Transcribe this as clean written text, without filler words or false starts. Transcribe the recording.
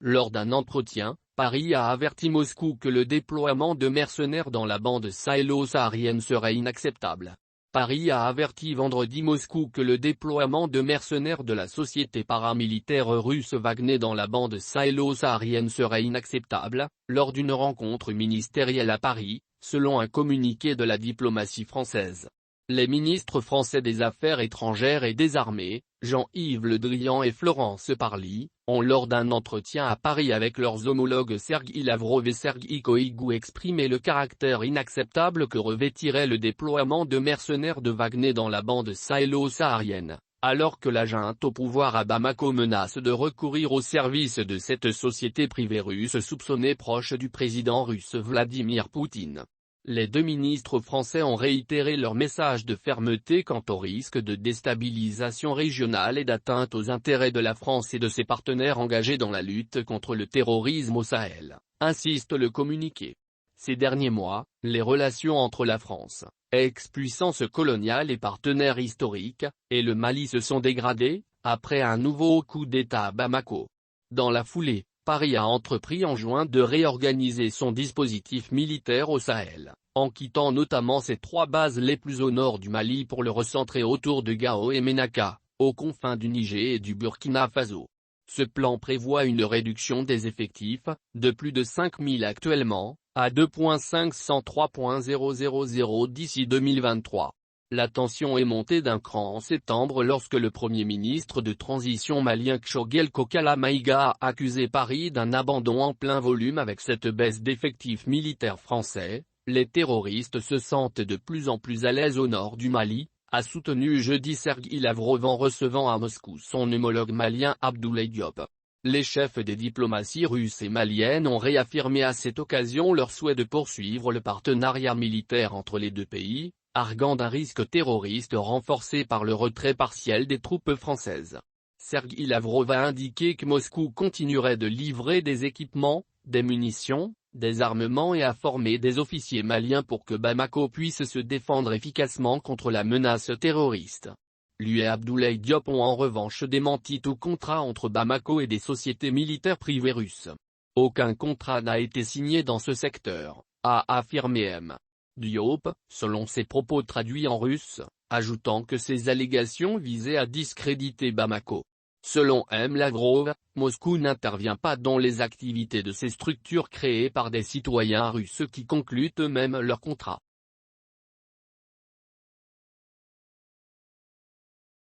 Lors d'un entretien, Paris a averti Moscou que le déploiement de mercenaires dans la bande sahélo-saharienne serait inacceptable. Paris a averti vendredi Moscou que le déploiement de mercenaires de la société paramilitaire russe Wagner dans la bande sahélo-saharienne serait inacceptable, lors d'une rencontre ministérielle à Paris, selon un communiqué de la diplomatie française. Les ministres français des Affaires étrangères et des Armées, Jean-Yves Le Drian et Florence Parly, ont lors d'un entretien à Paris avec leurs homologues Sergueï Lavrov et Sergueï Koïgou exprimé le caractère inacceptable que revêtirait le déploiement de mercenaires de Wagner dans la bande sahélo-saharienne, alors que la junte au pouvoir à Bamako menace de recourir au service de cette société privée russe soupçonnée proche du président russe Vladimir Poutine. Les deux ministres français ont réitéré leur message de fermeté quant au risque de déstabilisation régionale et d'atteinte aux intérêts de la France et de ses partenaires engagés dans la lutte contre le terrorisme au Sahel, insiste le communiqué. Ces derniers mois, les relations entre la France, ex-puissance coloniale et partenaire historique, et le Mali se sont dégradées, après un nouveau coup d'État à Bamako. Dans la foulée, Paris a entrepris en juin de réorganiser son dispositif militaire au Sahel, en quittant notamment ses 3 bases les plus au nord du Mali pour le recentrer autour de Gao et Ménaka, aux confins du Niger et du Burkina Faso. Ce plan prévoit une réduction des effectifs, de plus de 5000 actuellement, à 2.503.000 d'ici 2023. La tension est montée d'un cran en septembre lorsque le Premier ministre de transition malien Choguel Kokala Maïga a accusé Paris d'un abandon en plein volume avec cette baisse d'effectifs militaires français. Les terroristes se sentent de plus en plus à l'aise au nord du Mali, a soutenu jeudi Sergueï Lavrov en recevant à Moscou son homologue malien Abdoulaye Diop. Les chefs des diplomaties russes et maliennes ont réaffirmé à cette occasion leur souhait de poursuivre le partenariat militaire entre les deux pays, arguant d'un risque terroriste renforcé par le retrait partiel des troupes françaises. Sergueï Lavrov a indiqué que Moscou continuerait de livrer des équipements, des munitions, des armements et à former des officiers maliens pour que Bamako puisse se défendre efficacement contre la menace terroriste. Lui et Abdoulaye Diop ont en revanche démenti tout contrat entre Bamako et des sociétés militaires privées russes. Aucun contrat n'a été signé dans ce secteur, a affirmé M. Diop, selon ses propos traduits en russe, ajoutant que ces allégations visaient à discréditer Bamako. Selon M. Lavrov, Moscou n'intervient pas dans les activités de ces structures créées par des citoyens russes qui concluent eux-mêmes leurs contrats.